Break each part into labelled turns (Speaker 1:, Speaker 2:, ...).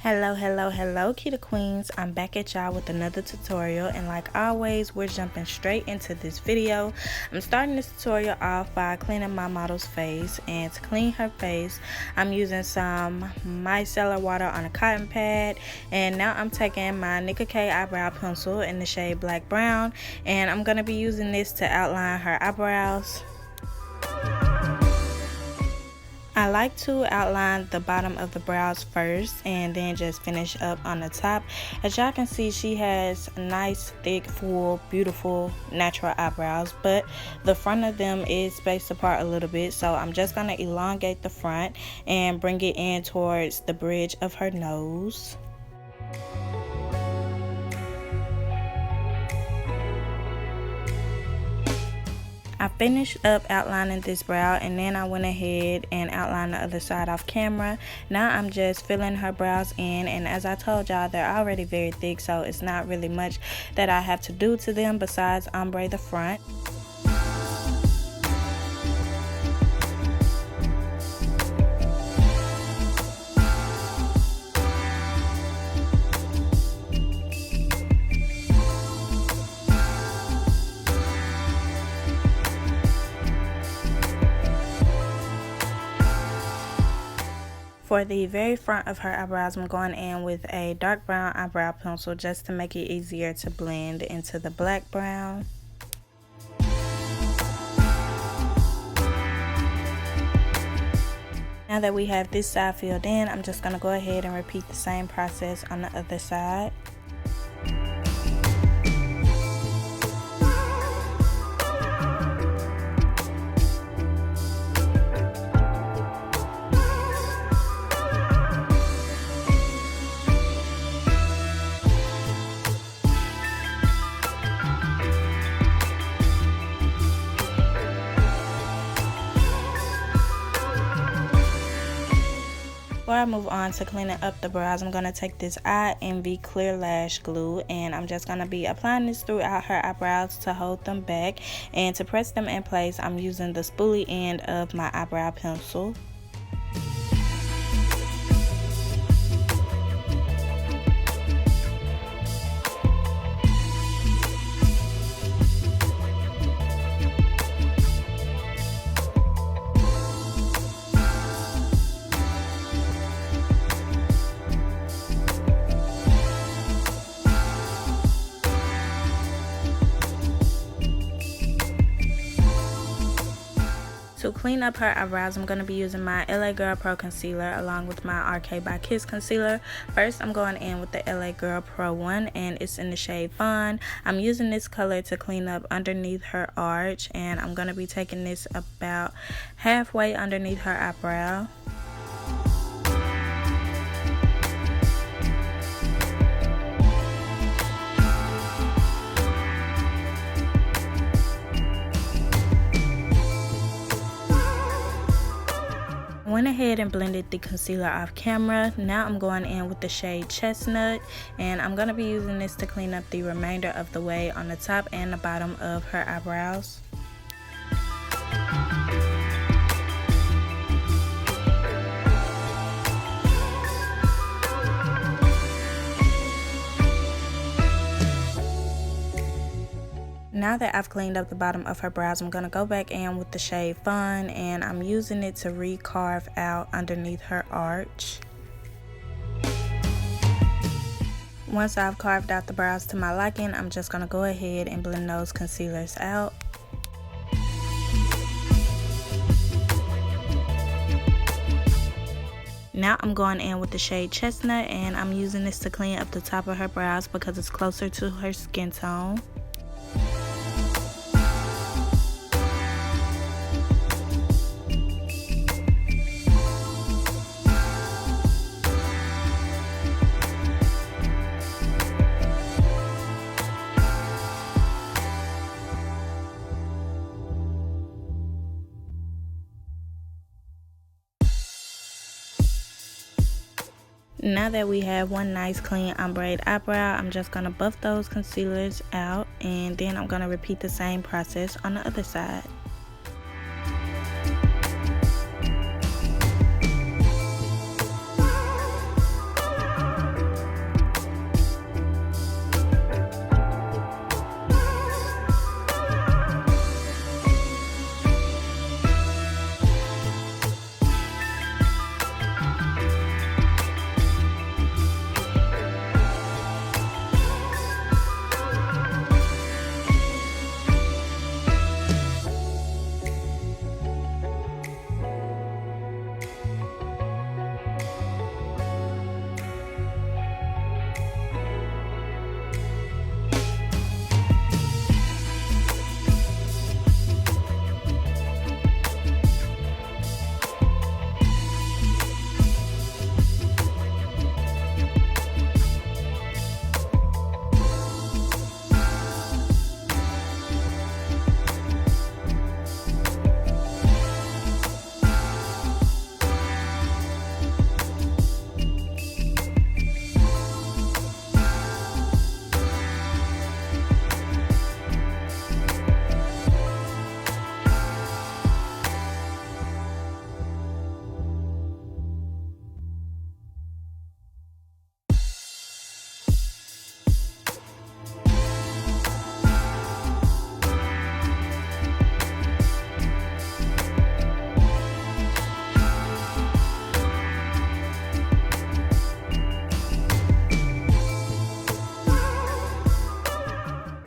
Speaker 1: Hello Kita Queens. I'm back at y'all with another tutorial, and like always we're jumping straight into this video. I'm starting this tutorial off by cleaning my model's face, and to clean her face I'm using some micellar water on a cotton pad, and now I'm taking my Nicka K eyebrow pencil in the shade black brown, and I'm going to be using this to outline her eyebrows. I like to outline the bottom of the brows first and then just finish up on the top. As y'all can see, she has nice, thick, full, beautiful, natural eyebrows, but the front of them is spaced apart a little bit, so I'm just going to elongate the front and bring it in towards the bridge of her nose. I finished up outlining this brow, and then I went ahead and outlined the other side off camera. Now I'm just filling her brows in, and as I told y'all, they're already very thick, so it's not really much that I have to do to them besides ombre the front. For the very front of her eyebrows, I'm going in with a dark brown eyebrow pencil just to make it easier to blend into the black brown. Now that we have this side filled in, I'm just going to go ahead and repeat the same process on the other side. Before I move on to cleaning up the brows, I'm going to take this INV clear lash glue, and I'm just going to be applying this throughout her eyebrows to hold them back, and to press them in place I'm using the spoolie end of my eyebrow pencil. To clean up her eyebrows, I'm going to be using my LA Girl Pro Concealer along with my RK by Kiss Concealer. First, I'm going in with the LA Girl Pro 1, and it's in the shade Fawn. I'm using this color to clean up underneath her arch, and I'm going to be taking this about halfway underneath her eyebrow. Went ahead and blended the concealer off camera. Now I'm going in with the shade Chestnut, and I'm going to be using this to clean up the remainder of the way on the top and the bottom of her eyebrows. Now that I've cleaned up the bottom of her brows, I'm going to go back in with the shade Fawn, and I'm using it to re-carve out underneath her arch. Once I've carved out the brows to my liking, I'm just going to go ahead and blend those concealers out. Now I'm going in with the shade Chestnut, and I'm using this to clean up the top of her brows because it's closer to her skin tone. Now that we have one nice clean ombre eyebrow, I'm just going to buff those concealers out, and then I'm going to repeat the same process on the other side.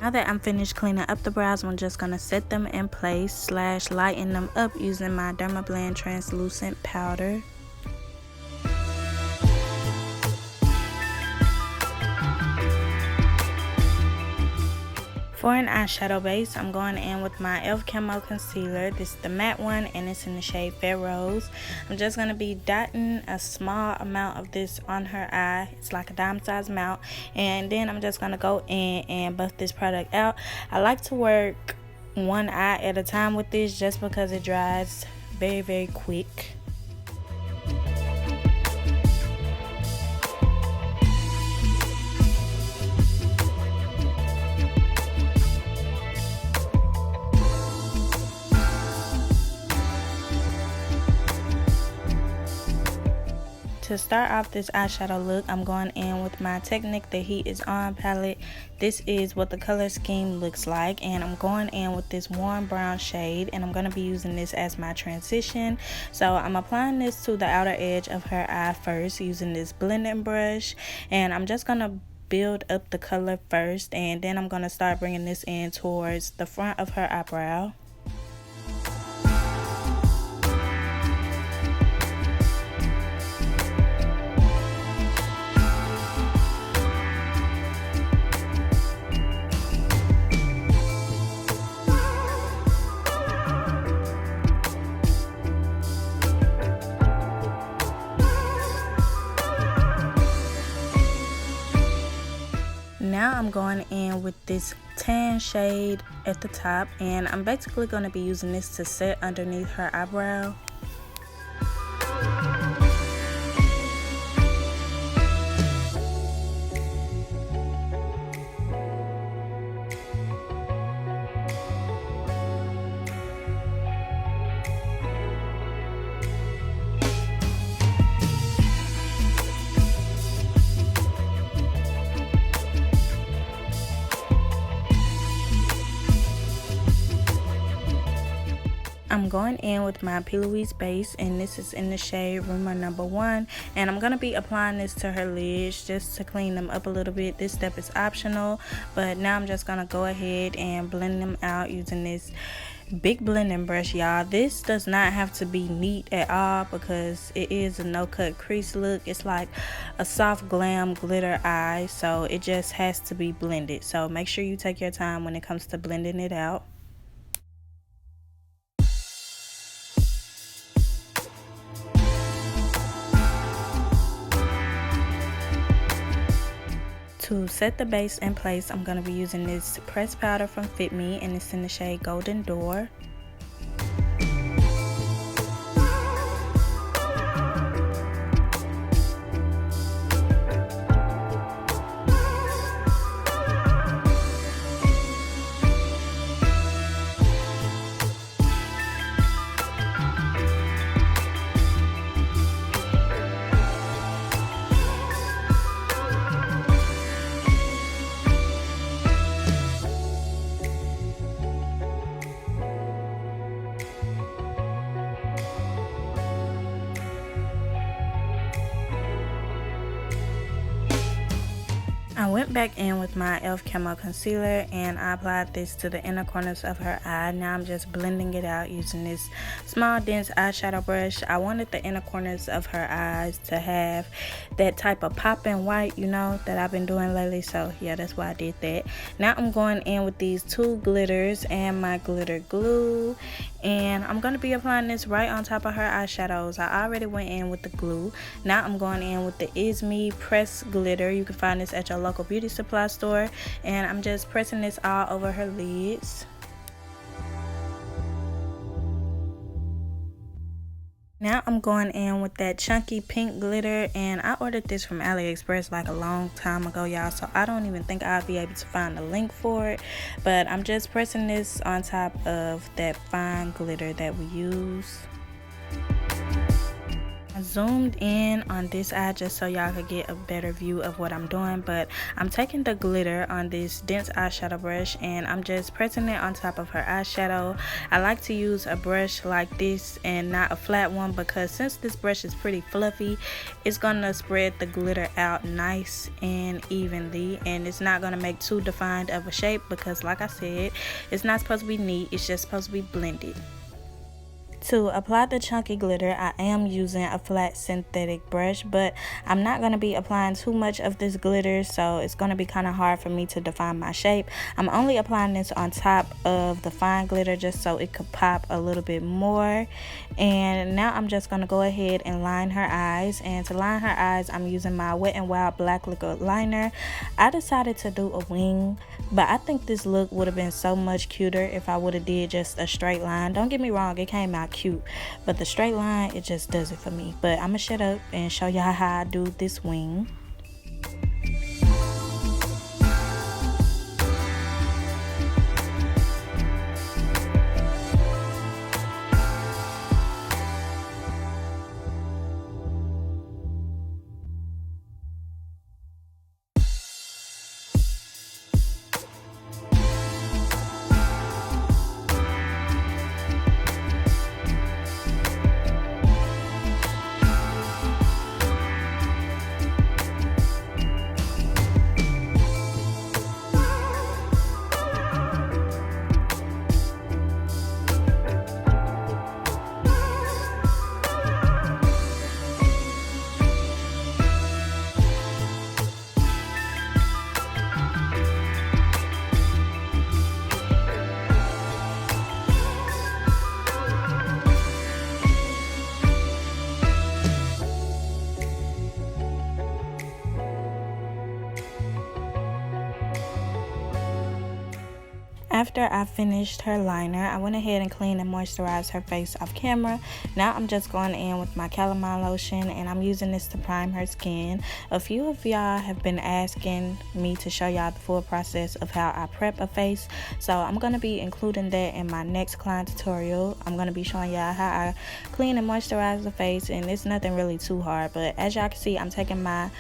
Speaker 1: Now that I'm finished cleaning up the brows, I'm just going to set them in place / lighten them up using my Dermablend translucent powder. For an eyeshadow base, I'm going in with my e.l.f. Camo Concealer. This is the matte one and it's in the shade Fair Rose. I'm just going to be dotting a small amount of this on her eye. It's like a dime size amount. And then I'm just going to go in and buff this product out. I like to work one eye at a time with this just because it dries very, very quick. To start off this eyeshadow look, I'm going in with my Technic The Heat Is On palette. This is what the color scheme looks like, and I'm going in with this warm brown shade, and I'm going to be using this as my transition. So I'm applying this to the outer edge of her eye first using this blending brush, and I'm just going to build up the color first, and then I'm going to start bringing this in towards the front of her eyebrow. Now I'm going in with this tan shade at the top, and I'm basically going to be using this to set underneath her eyebrow. I'm going in with my P. Louise base, and this is in the shade Rumor Number 1, and I'm going to be applying this to her lids just to clean them up a little bit. This step is optional, but now I'm just going to go ahead and blend them out using this big blending brush, y'all. This does not have to be neat at all because it is a no-cut crease look. It's like a soft glam glitter eye, so it just has to be blended. So make sure you take your time when it comes to blending it out. To set the base in place, I'm going to be using this pressed powder from Fit Me, and it's in the shade Golden Dore. I went back in with my e.l.f. Camo Concealer, and I applied this to the inner corners of her eye. Now I'm just blending it out using this small dense eyeshadow brush. I wanted the inner corners of her eyes to have that type of popping white, you know, that I've been doing lately. So yeah, that's why I did that. Now I'm going in with these two glitters and my glitter glue, and I'm going to be applying this right on top of her eyeshadows. I already went in with the glue. Now I'm going in with the Is Me Press Glitter. You can find this at your local beauty supply store, and I'm just pressing this all over her lids. Now I'm going in with that chunky pink glitter, and I ordered this from Aliexpress like a long time ago, y'all, so I don't even think I'll be able to find the link for it, but I'm just pressing this on top of that fine glitter that we use. zoomed in on this eye just so y'all could get a better view of what I'm doing, but I'm taking the glitter on this dense eyeshadow brush and I'm just pressing it on top of her eyeshadow. I like to use a brush like this and not a flat one, because since this brush is pretty fluffy, it's gonna spread the glitter out nice and evenly, and it's not gonna make too defined of a shape, because like I said, it's not supposed to be neat, it's just supposed to be blended. To apply the chunky glitter, I am using a flat synthetic brush, but I'm not going to be applying too much of this glitter, so it's going to be kind of hard for me to define my shape. I'm only applying this on top of the fine glitter just so it could pop a little bit more. And now I'm just going to go ahead and line her eyes, and to line her eyes I'm using my Wet n Wild black liquid liner. I decided to do a wing, but I think this look would have been so much cuter if I would have did just a straight line. Don't get me wrong, it came out cute, but the straight line, it just does it for me. But I'm gonna shut up and show y'all how I do this wing. After I finished her liner, I went ahead and cleaned and moisturized her face off camera. Now I'm just going in with my calamine lotion, and I'm using this to prime her skin. A few of y'all have been asking me to show y'all the full process of how I prep a face, so I'm going to be including that in my next client tutorial. I'm going to be showing y'all how I clean and moisturize the face, and it's nothing really too hard. But as y'all can see, I'm taking my,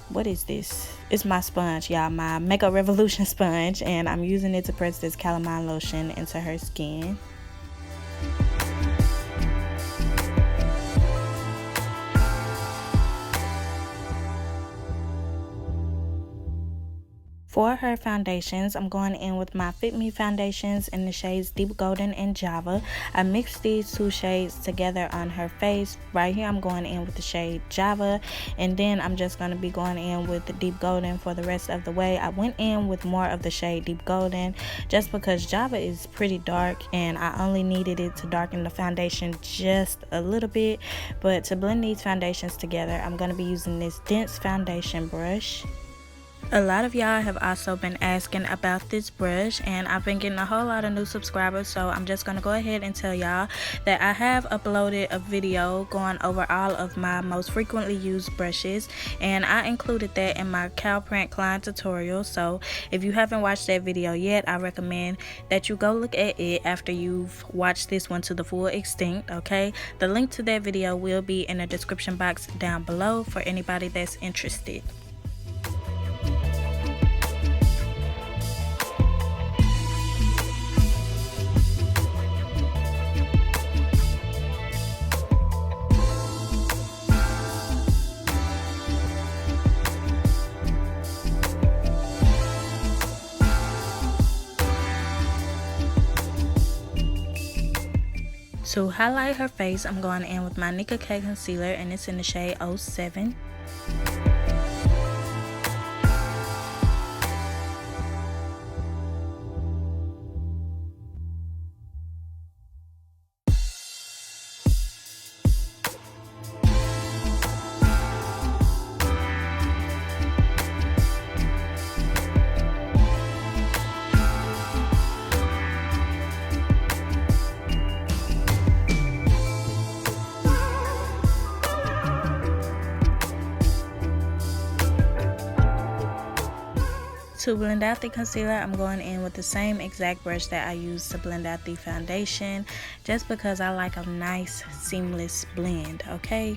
Speaker 1: what is this? It's my sponge, y'all, my Makeup Revolution sponge, and I'm using it to press this calamine lotion into her skin. For her foundations, I'm going in with my Fit Me foundations in the shades Deep Golden and Java. I mixed these two shades together on her face. Right here I'm going in with the shade Java, and then I'm just going to be going in with the Deep Golden for the rest of the way. I went in with more of the shade Deep Golden just because Java is pretty dark and I only needed it to darken the foundation just a little bit. But to blend these foundations together, I'm going to be using this dense foundation brush. A lot of y'all have also been asking about this brush, and I've been getting a whole lot of new subscribers, so I'm just going to go ahead and tell y'all that I have uploaded a video going over all of my most frequently used brushes, and I included that in my cow print client tutorial. So if you haven't watched that video yet, I recommend that you go look at it after you've watched this one to the full extent, okay? The link to that video will be in the description box down below for anybody that's interested. To highlight her face, I'm going in with my Nicka K concealer, and it's in the shade 07. To blend out the concealer, I'm going in with the same exact brush that I used to blend out the foundation, just because I like a nice seamless blend, okay?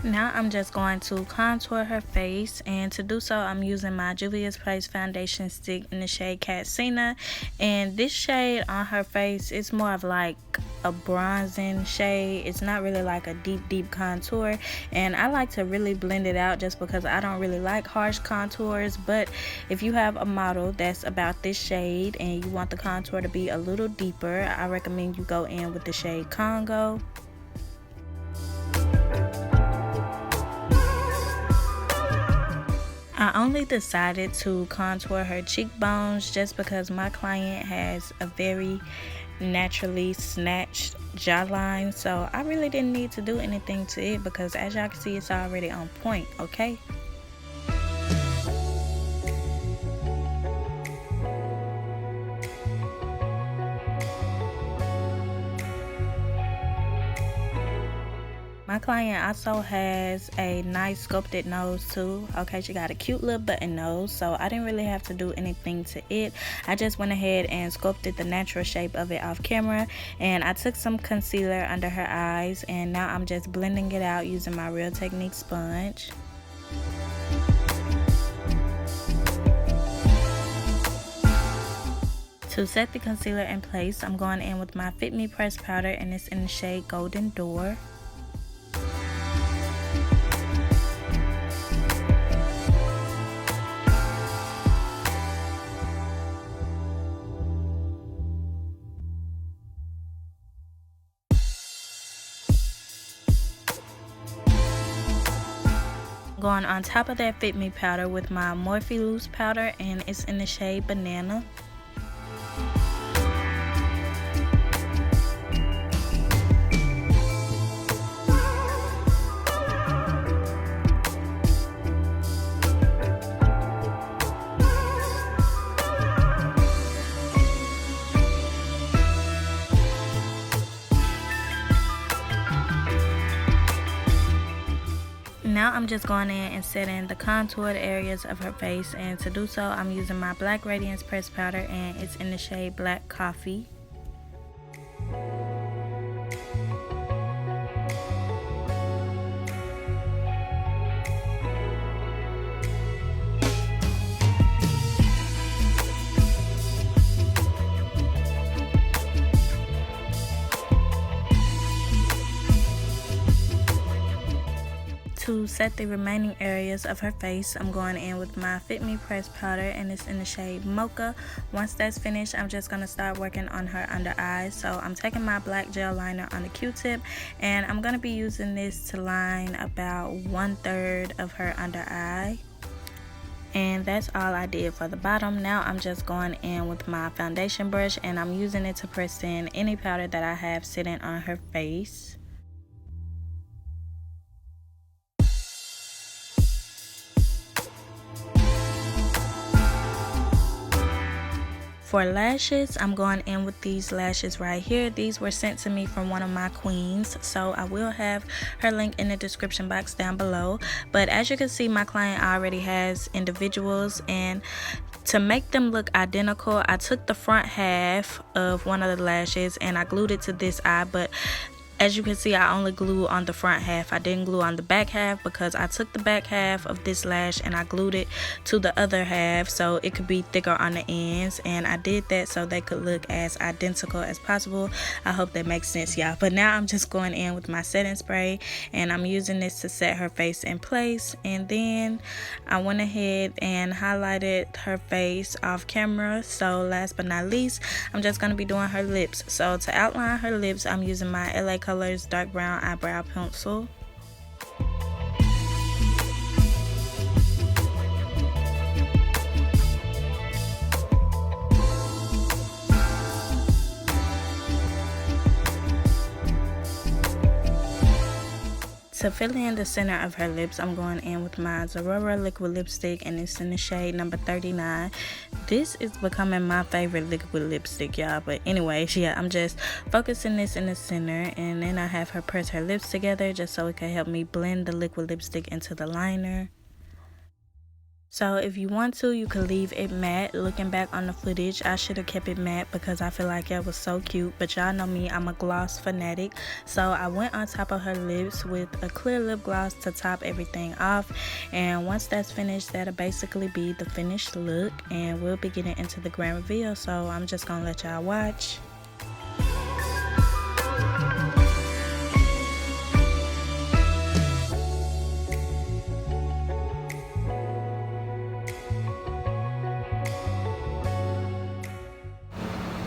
Speaker 1: Now I'm just going to contour her face, and to do so I'm using my Juvia's Place foundation stick in the shade Casina, and this shade on her face is more of like a bronzing shade. It's not really like a deep contour, and I like to really blend it out just because I don't really like harsh contours. But if you have a model that's about this shade and you want the contour to be a little deeper, I recommend you go in with the shade Congo. I only decided to contour her cheekbones just because my client has a very naturally snatched jawline, so I really didn't need to do anything to it because, as y'all can see, it's already on point, okay? My client also has a nice sculpted nose too, okay? She got a cute little button nose, so I didn't really have to do anything to it. I just went ahead and sculpted the natural shape of it off camera, and I took some concealer under her eyes, and now I'm just blending it out using my Real Technique sponge. To set the concealer in place, I'm going in with my Fit Me pressed powder, and it's in the shade Golden Dore. Going on top of that Fit Me powder with my Morphe Loose powder, and it's in the shade Banana. Now I'm just going in and setting the contoured areas of her face, and to do so I'm using my Black Radiance pressed powder, and it's in the shade Black Coffee. To set the remaining areas of her face, I'm going in with my Fit Me pressed powder, and it's in the shade Mocha. Once that's finished, I'm just going to start working on her under eyes. So I'm taking my black gel liner on the Q-tip, and I'm going to be using this to line about 1/3 of her under eye. And that's all I did for the bottom. Now I'm just going in with my foundation brush, and I'm using it to press in any powder that I have sitting on her face. For lashes, I'm going in with these lashes right here. These were sent to me from one of my queens, so I will have her link in the description box down below. But as you can see, my client already has individuals, and to make them look identical, I took the front half of one of the lashes and I glued it to this eye, but As you can see, I only glue on the front half. I didn't glue on the back half because I took the back half of this lash and I glued it to the other half so it could be thicker on the ends, and I did that so they could look as identical as possible. I hope that makes sense, y'all. But now I'm just going in with my setting spray and I'm using this to set her face in place, and then I went ahead and highlighted her face off camera. So last but not least, I'm just going to be doing her lips. So to outline her lips, I'm using my LA Colors dark brown eyebrow pencil. To fill in the center of her lips, I'm going in with my Zerura liquid lipstick, and it's in the shade number 39. This is becoming my favorite liquid lipstick, y'all. But anyways, yeah, I'm just focusing this in the center, and then I have her press her lips together just so it can help me blend the liquid lipstick into the liner. So if you want to, you could leave it matte. Looking back on the footage, I should have kept it matte because I feel like it was so cute. But y'all know me, I'm a gloss fanatic. So I went on top of her lips with a clear lip gloss to top everything off. And once that's finished, that'll basically be the finished look. And we'll be getting into the grand reveal. So I'm just going to let y'all watch.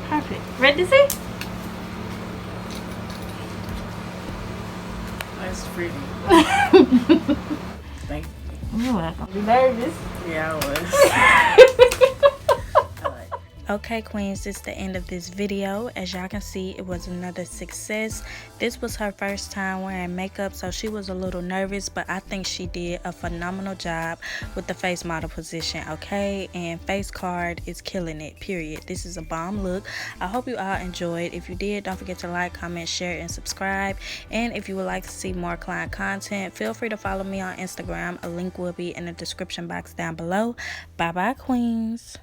Speaker 1: Perfect. Ready to see?
Speaker 2: That's pretty. Thank you.
Speaker 1: You're welcome. You nervous?
Speaker 2: Yeah, I was.
Speaker 1: Okay, queens, this is the end of this video. As y'all can see, it was another success. This was her first time wearing makeup, so she was a little nervous, but I think she did a phenomenal job with the face model position, okay? And face card is killing it, period. This is a bomb look. I hope you all enjoyed. If you did, don't forget to like, comment, share, and subscribe. And if you would like to see more client content, feel free to follow me on Instagram. A link will be in the description box down below. Bye bye, queens.